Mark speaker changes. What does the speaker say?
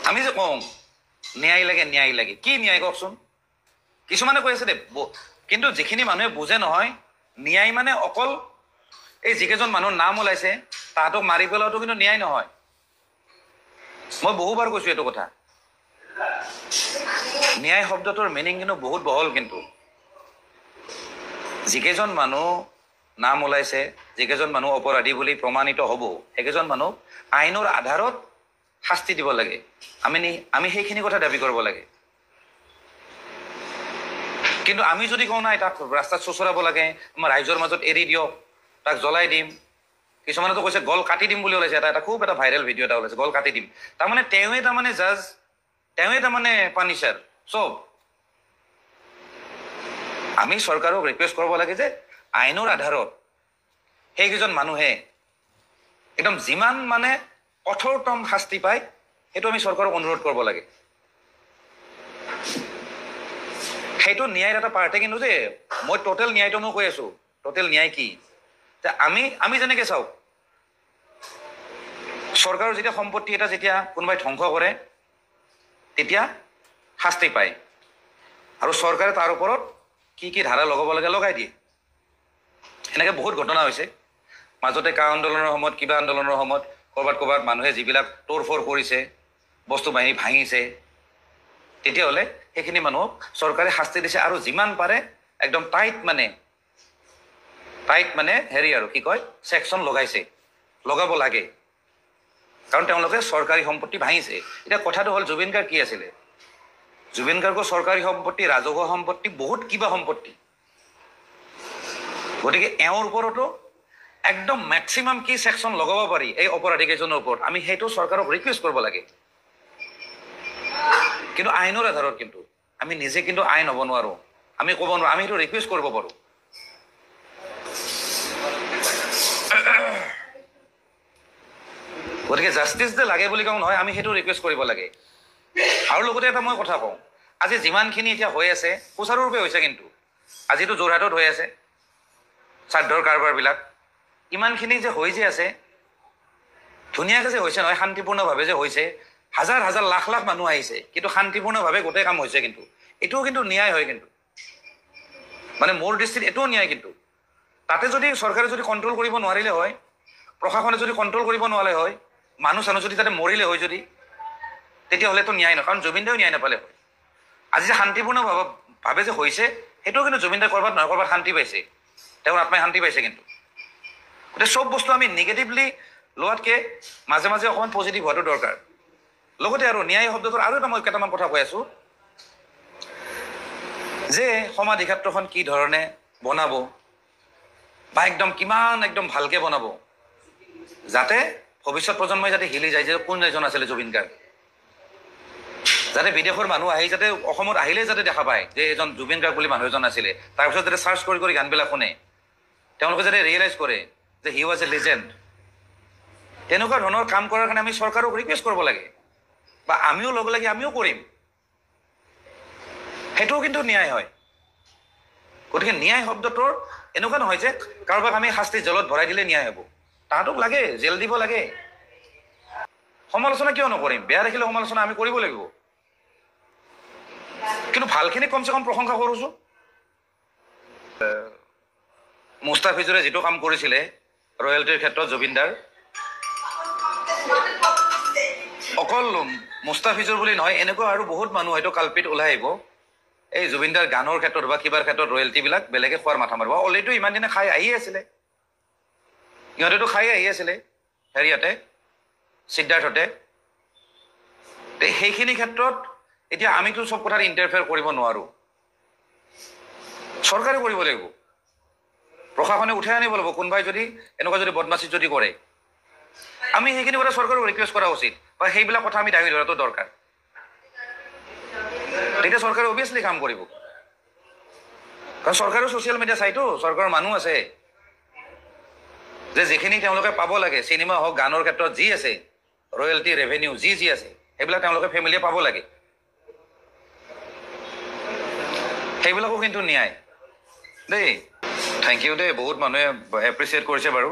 Speaker 1: আমি যে কওঁ ন্যায় লাগে কি ন্যায় কওকচোন। কিছুমানে কৈ আছে দে, কিন্তু যিখিনি মানুহে বুজে নহয় ন্যায় মানে অকল এই যিকেইজন মানুহৰ নাম ওলাইছে তাহাঁতক মাৰি পেলোৱাটো কিন্তু ন্যায় নহয়। মই বহুবাৰ কৈছো এইটো কথা। ন্যায় শব্দটোৰ মিনিং কিন্তু বহুত বহল। কিন্তু যিকেইজন মানুহ নাম ওলাইছে, যিকেইজন মানুহ অপৰাধী বুলি প্ৰমাণিত হ'ব, সেইকেইজন মানুহ আইনৰ আধাৰত শাস্তি দিব লাগে। আমি সেইখিনি কথা দাবী কৰিব লাগে। কিন্তু আমি যদি কওঁ নাই তাক ৰাস্তাত চোচৰাব লাগে, আমাৰ ৰাইজৰ মাজত এৰি দিয়ক, তাক জ্বলাই দিম, কিছুমানেতো কৈছে গল কাটি দিম বুলি ওলাইছে। এটা খুব এটা ভাইৰেল ভিডিঅ' এটা ওলাইছে, গল কাটি দিম। তাৰমানে তেওঁৱে তাৰমানে জাজ, তেওঁৱে তাৰমানে পানিচাৰ চব। আমি চৰকাৰক ৰিকুৱেষ্ট কৰিব লাগে যে আইনৰ আধাৰত সেইকেইজন মানুহে একদম যিমান মানে কঠোৰতম শাস্তি পায় সেইটো আমি চৰকাৰক অনুৰোধ কৰিব লাগে। সেইটো ন্যায়ৰ এটা পাৰ্টে। কিন্তু যে মই টোটেল ন্যায়টো মই কৈ আছো, টোটেল ন্যায় কি যে আমি যেনেকে চাওক, চৰকাৰৰ যেতিয়া সম্পত্তি এটা যেতিয়া কোনোবাই ধ্বংস কৰে তেতিয়া শাস্তি পায়, আৰু চৰকাৰে তাৰ ওপৰত কি কি ধাৰা লগাব লাগে লগাই দিয়ে। এনেকে বহুত ঘটনা হৈছে মাজতে, কা আন্দোলনৰ সময়ত, কিবা আন্দোলনৰ সময়ত ক'ৰবাত মানুহে যিবিলাক তোৰফৰ কৰিছে, বস্তু বাহিনী ভাঙিছে, তেতিয়াহ'লে সেইখিনি মানুহক চৰকাৰে শাস্তি দিছে। আৰু যিমান পাৰে একদম টাইট মানে হেৰি আৰু কি কয় ছেকশ্যন লগাইছে, লগাব লাগে, কাৰণ তেওঁলোকে চৰকাৰী সম্পত্তি ভাঙিছে। এতিয়া কথাটো হ'ল জুবিন গাৰ্গ কি আছিলে? জুবিন গাৰ্গৰ চৰকাৰী সম্পত্তি, ৰাজহুৱা সম্পত্তি, বহুত কিবা সম্পত্তি। গতিকে এওঁৰ ওপৰতো একদম মেক্সিমাম কি ছেকশ্যন লগাব পাৰি এই অপৰাধী কেইজনৰ ওপৰত, আমি সেইটো চৰকাৰক ৰিকুৱেষ্ট কৰিব লাগে। কিন্তু আইনৰ আধাৰত কিন্তু আমি নিজে কিন্তু আইন হ'ব নোৱাৰো, আমি ক'ব নোৱাৰো, আমি সেইটো ৰিকুৱেষ্ট কৰিব পাৰো। গতিকে জাষ্টিচ যে লাগে বুলি কওঁ নহয়, আমি সেইটো ৰিকুৱেষ্ট কৰিব লাগে। আৰু লগতে এটা মই কথা কওঁ, আজি যিমানখিনি এতিয়া হৈ আছে সুচাৰুৰূপে হৈছে, কিন্তু আজিতো যোৰহাটত হৈ আছে শ্ৰাদ্ধৰ কাৰবাৰবিলাক, ইমানখিনি যে হৈ যে আছে ধুনীয়াকৈ যে হৈছে নহয়, শান্তিপূৰ্ণভাৱে যে হৈছে, হাজাৰ হাজাৰ লাখ লাখ মানুহ আহিছে, কিন্তু শান্তিপূৰ্ণভাৱে গোটেই কাম হৈছে। কিন্তু এইটোও কিন্তু ন্যায় হয়। কিন্তু মানে মোৰ দৃষ্টিত এইটোও ন্যায়। কিন্তু তাতে যদি চৰকাৰে যদি কণ্ট্ৰল কৰিব নোৱাৰিলে হয়, প্ৰশাসনে যদি কণ্ট্ৰল কৰিব নোৱাৰিলে হয়, মানুহ চানুহ যদি তাতে মৰিলে হয় যদি, তেতিয়াহ'লেতো ন্যায় নহয়, কাৰণ জুবিনদাও ন্যায় নাপালে হয়। আজি যে শান্তিপূৰ্ণভাৱে যে হৈছে, সেইটোও কিন্তু জুবিনদাই ক'ৰবাত নহয় ক'ৰবাত শান্তি পাইছে, তেওঁৰ আত্মাই শান্তি পাইছে। কিন্তু গতিকে চব বস্তু আমি নিগেটিভলি লোৱাতকৈ মাজে মাজে অকণমান পজিটিভ হোৱাটো দৰকাৰ। লগতে আৰু ন্যায় শব্দটোৰ আৰু এটা মই কেইটামান কথা কৈ আছো, যে সমাধি ক্ষেত্ৰখন কি ধৰণে বনাব, বা একদম কিমান একদম ভালকে বনাব, যাতে ভৱিষ্যত প্ৰজন্মই যাতে হিলি যায় যে কোন এজন আছিলে জুবিন গাৰ্গ, যাতে বিদেশৰ মানুহ আহি যাতে অসমত আহিলেই যাতে দেখা পায় যে এজন জুবিন গাৰ্গ বুলি মানুহ এজন আছিলে, তাৰপিছত যাতে চাৰ্চ কৰি কৰি গানবিলাক শুনে, তেওঁলোকে যাতে ৰিয়েলাইজ কৰে যে হি ৱাজ এ লিজেণ্ড। তেনেকুৱা ধৰণৰ কাম কৰাৰ কাৰণে আমি চৰকাৰক ৰিকুৱেষ্ট কৰিব লাগে, বা আমিও লগ লাগি আমিও কৰিম, সেইটোও কিন্তু ন্যায় হয়। গতিকে ন্যায় শব্দটোৰ এনেকুৱা নহয় যে কাৰোবাক আমি শাস্তি জেলত ভৰাই দিলে ন্যায় হ'ব। তাহাঁতক লাগে, জেল দিব লাগে। সমালোচনা কিয় নকৰিম? বেয়া দেখিলে সমালোচনা আমি কৰিব লাগিব, কিন্তু ভালখিনি কমচে কম প্ৰশংসা কৰিছো। মুস্তাফিজুৰে যিটো কাম কৰিছিলে ৰয়েলটিৰ ক্ষেত্ৰত জুবিনদাৰ, অকল মুস্তাফিজুৰ বুলি নহয়, এনেকুৱা আৰু বহুত মানুহ হয়তো কালপিত ওলাই আহিব এই জুবিনদাৰ গানৰ ক্ষেত্ৰত বা কিবাৰ ক্ষেত্ৰত ৰয়েলটিবিলাক বেলেগে খোৱাৰ মাথা মাৰিব। অলৰেডি ইমান দিনে খাই আহি আছিলে, সিহঁতেতো খাই আহি আছিলে হেৰিয়াতে সিদ্ধাৰ্থতে। সেইখিনি ক্ষেত্ৰত এতিয়া আমিতো চব কথাত ইণ্টাৰফেয়াৰ কৰিব নোৱাৰো, চৰকাৰে কৰিব লাগিব, প্ৰশাসনে উঠাই আনিব লাগিব। কোনোবাই যদি এনেকুৱা যদি বদমাচি যদি কৰে, আমি সেইখিনি কথা চৰকাৰক ৰিকুৱেষ্ট কৰা উচিত, বা সেইবিলাক কথা আমি দাঙি ধৰাটো দৰকাৰ। তেতিয়া চৰকাৰে অভিয়াছলি কাম কৰিব, কাৰণ চৰকাৰেও ছ'চিয়েল মিডিয়া চাইতো, চৰকাৰৰ মানুহ আছে, যে যিখিনি তেওঁলোকে পাব লাগে, চিনেমা হওক গানৰ ক্ষেত্ৰত যি আছে ৰয়েলটি ৰেভিনিউ যি আছে, সেইবিলাক তেওঁলোকে ফেমিলিয়ে পাব লাগে, সেইবিলাকো কিন্তু ন্যায় দেই। থেংক ইউ দেই, বহুত মানুহে এপ্ৰিচিয়েট কৰিছে বাৰু।